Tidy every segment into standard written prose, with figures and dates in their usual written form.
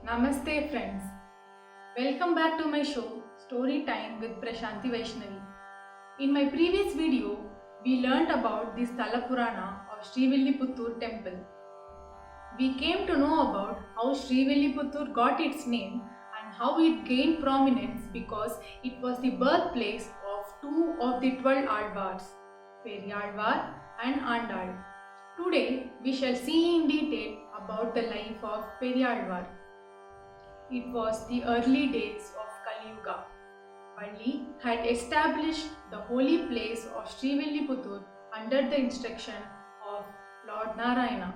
Namaste friends. Welcome back to my show Story Time with Prashanti Vaishnavi. In my previous video, we learnt about the Sthala Purana of Srivilliputturu temple. We came to know about how Srivilliputturu got its name and how it gained prominence because it was the birthplace of two of the 12 Alvars, Periyalvar and Andal. Today, we shall see in detail about the life of Periyalvar. It was the early days of Kali Yuga. Valli had established the holy place of Srivilliputturu under the instruction of Lord Narayana.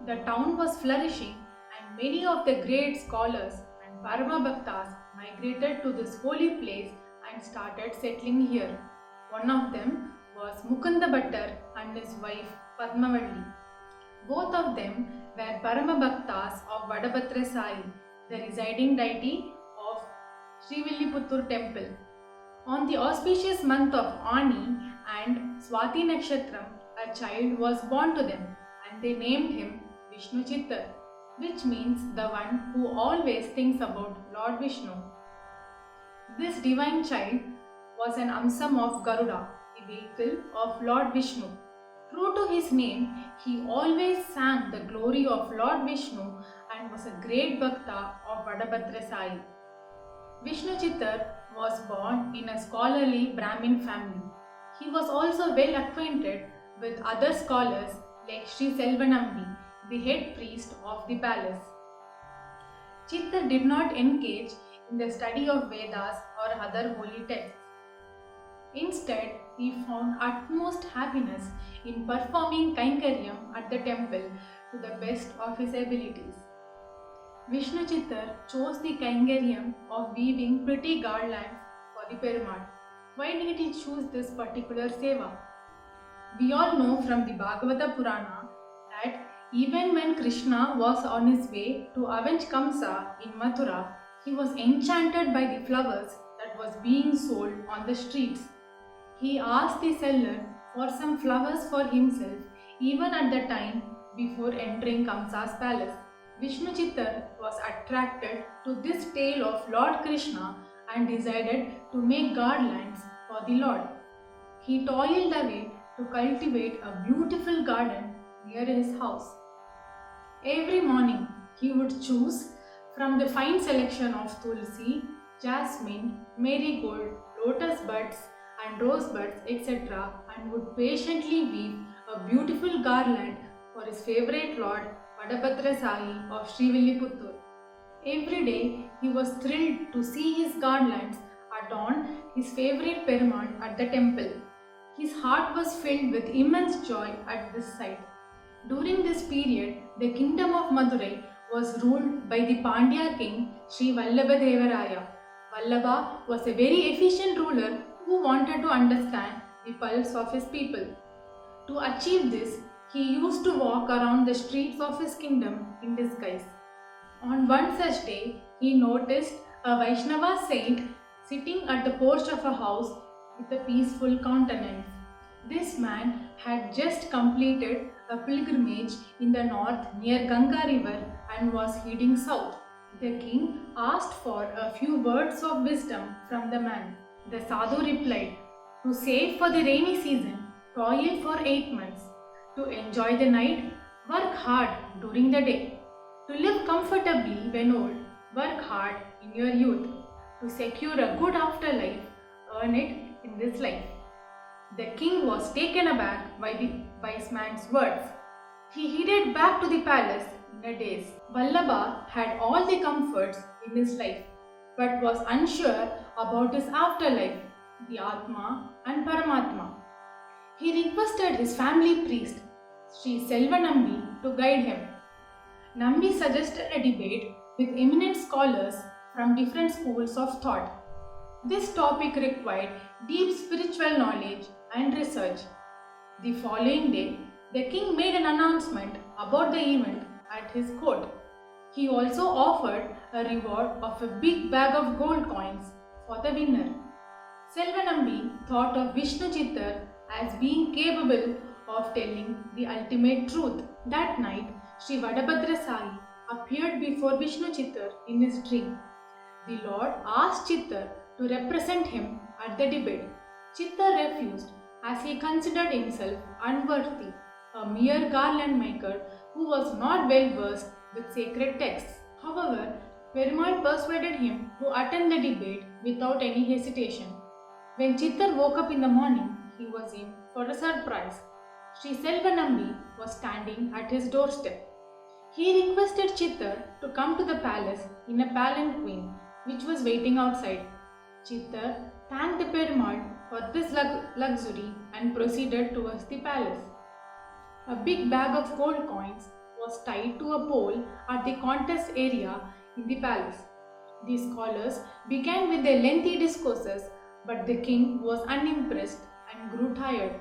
The town was flourishing and many of the great scholars and Parama Bhaktas migrated to this holy place and started settling here. One of them was Mukunda Bhattar and his wife Padmavalli. Both of them were Parama Bhaktas of Vadabhadra Sai, the residing deity of Srivilliputturu temple. On the auspicious month of Ani and Swati Nakshatram, a child was born to them and they named him Vishnu Chittar, which means the one who always thinks about Lord Vishnu. This divine child was an Amsam of Garuda, the vehicle of Lord Vishnu. True to his name, he always sang the glory of Lord Vishnu and was a great Bhakta of Vadabhadra Sai. Vishnu Chittar was born in a scholarly Brahmin family. He was also well acquainted with other scholars like Sri Selvanambi, the head priest of the palace. Chittar did not engage in the study of Vedas or other holy texts. Instead, he found utmost happiness in performing Kainkaryam at the temple to the best of his abilities. Vishnu Chittar chose the Kainkaryam of weaving pretty garlands for the Perumal. Why did he choose this particular seva? We all know from the Bhagavata Purana that even when Krishna was on his way to avenge Kamsa in Mathura, he was enchanted by the flowers that was being sold on the streets. He asked the seller for some flowers for himself even at the time before entering Kamsa's palace. Vishnu Chittar was attracted to this tale of Lord Krishna and decided to make garlands for the Lord. He toiled away to cultivate a beautiful garden near his house. Every morning he would choose from the fine selection of tulsi, jasmine, marigold, lotus buds and rosebuds, etc., and would patiently weave a beautiful garland for his favorite lord Vadabhadra Sai of Srivilliputturu. Every day he was thrilled to see his garlands adorn his favorite Perumal at the temple. His heart was filled with immense joy at this sight. During this period, the kingdom of Madurai was ruled by the Pandya king Sri Vallabhadevaraya. Vallabha was a very efficient ruler who wanted to understand the pulse of his people. To achieve this, he used to walk around the streets of his kingdom in disguise. On one such day, he noticed a Vaishnava saint sitting at the porch of a house with a peaceful countenance. This man had just completed a pilgrimage in the north near Ganga river and was heading south. The king asked for a few words of wisdom from the man. The sadhu replied, "To save for the rainy season, toil for 8 months. To enjoy the night, work hard during the day. To live comfortably when old, work hard in your youth. To secure a good afterlife, earn it in this life." The king was taken aback by the wise man's words. He headed back to the palace in a daze. Vallabha had all the comforts in his life, but was unsure about his afterlife, the Atma and Paramatma. He requested his family priest, Sri Selvanambi, to guide him. Nambi suggested a debate with eminent scholars from different schools of thought. This topic required deep spiritual knowledge and research. The following day, the king made an announcement about the event at his court. He also offered a reward of a big bag of gold coins for the winner. Selvanambi thought of Vishnu Chittar as being capable of telling the ultimate truth. That night, Sri Vadabhadra Sai appeared before Vishnu Chittar in his dream. The Lord asked Chittar to represent him at the debate. Chittar refused as he considered himself unworthy, a mere garland maker who was not well versed with sacred texts. However, Perumal persuaded him to attend the debate without any hesitation. When Chittar woke up in the morning, he was in for a surprise. Sri Selvanambi was standing at his doorstep. He requested Chittar to come to the palace in a palanquin which was waiting outside. Chittar thanked the Perumal for this luxury and proceeded towards the palace. A big bag of gold coins was tied to a pole at the contest area in the palace. The scholars began with their lengthy discourses, but the king was unimpressed and grew tired.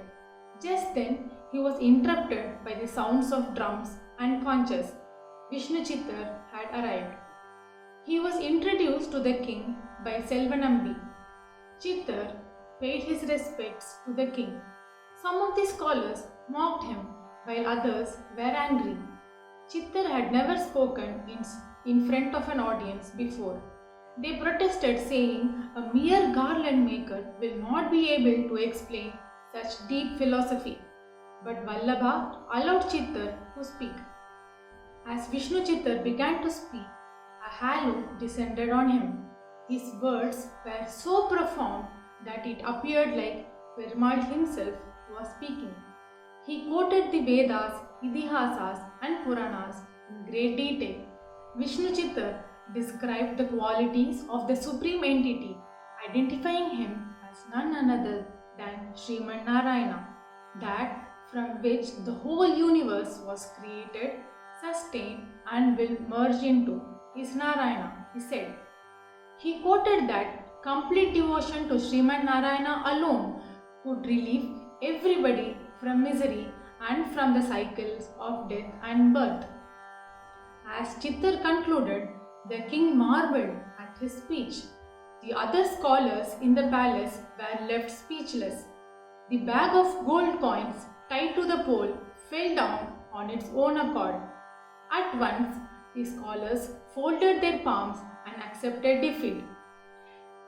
Just then, he was interrupted by the sounds of drums and conches. Vishnu Chittar had arrived. He was introduced to the king by Selvanambi. Chittar paid his respects to the king. Some of the scholars mocked him, while others were angry. Chittar had never spoken in front of an audience before. They protested, saying a mere garland maker will not be able to explain such deep philosophy. But Vallabha allowed Chittar to speak. As Vishnu Chittar began to speak, a halo descended on him. His words were so profound that it appeared like Perumal himself was speaking. He quoted the Vedas, Idihasas and Puranas in great detail. Vishnu Chittar described the qualities of the Supreme Entity, identifying him as none other than Sriman Narayana, that from which the whole universe was created, sustained and will merge into is Narayana, he said. He quoted that complete devotion to Sriman Narayana alone could relieve everybody from misery and from the cycles of death and birth. As Chittar concluded, the king marveled at his speech. The other scholars in the palace were left speechless. The bag of gold coins tied to the pole fell down on its own accord. At once, the scholars folded their palms and accepted defeat.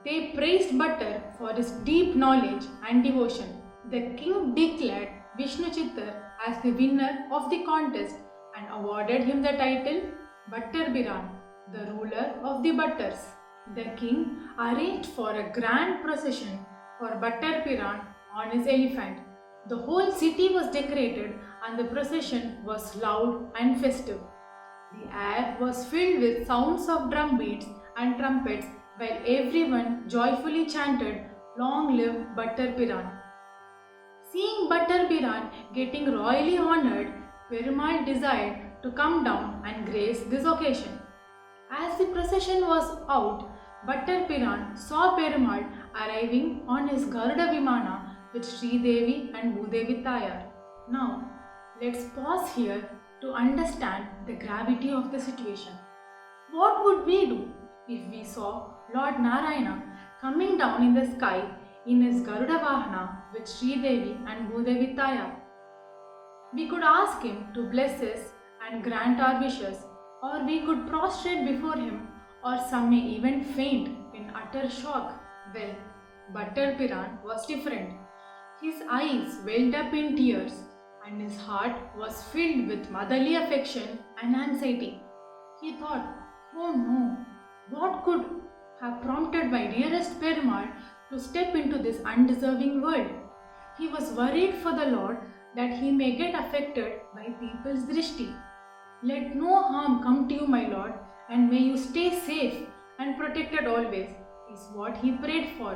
They praised Bhattar for his deep knowledge and devotion. The king declared Vishnu Chittar as the winner of the contest and awarded him the title Bhattar Biran, the ruler of the Bhattars. The king arranged for a grand procession for Bhattar Biran on his elephant. The whole city was decorated and the procession was loud and festive. The air was filled with sounds of drum beats and trumpets while everyone joyfully chanted, "Long live Bhattar Biran." Seeing Bhattar Biran getting royally honored, Perumal desired to come down and grace this occasion. As the procession was out, Bhattar Biran saw Perumal arriving on his Garuda Vimana with Sri Devi and Bhudevi Tayar. Now, let's pause here to understand the gravity of the situation. What would we do if we saw Lord Narayana coming down in the sky in his Garuda Vahana with Sri Devi and Bhudevi Tayar? We could ask him to bless us and grant our wishes, or we could prostrate before him, or some may even faint in utter shock. Well, Bhattar Biran was different. His eyes welled up in tears and his heart was filled with motherly affection and anxiety. He thought, "Oh no, what could have prompted my dearest Perumal to step into this undeserving world?" He was worried for the Lord that he may get affected by people's drishti. "Let no harm come to you, my Lord, and may you stay safe and protected always," is what he prayed for.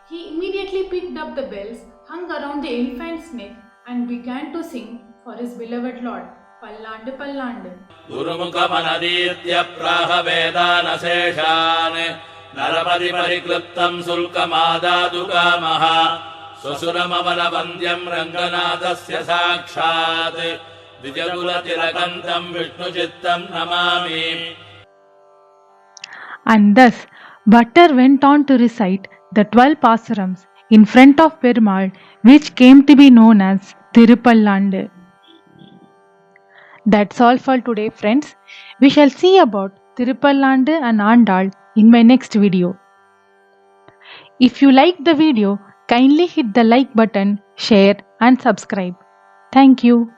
He immediately picked up the bells hung around the elephant's neck and began to sing for his beloved Lord, Pallandu Pallandu. Gurumukhamanaditya praha vedanaseshan narapadi parikliptam sulkamadadu kamaha swasuramavanavandyam ranganadasya sakshat vijagulatilakantam Vishnu Chittam namami. And thus Bhattar went on to recite the 12 pasarams in front of Perumal, which came to be known as Tirupallandu. That's all for today, friends. We shall see about Tirupallandu and Andal in my next video. If you liked the video, kindly hit the like button, share and subscribe. Thank you.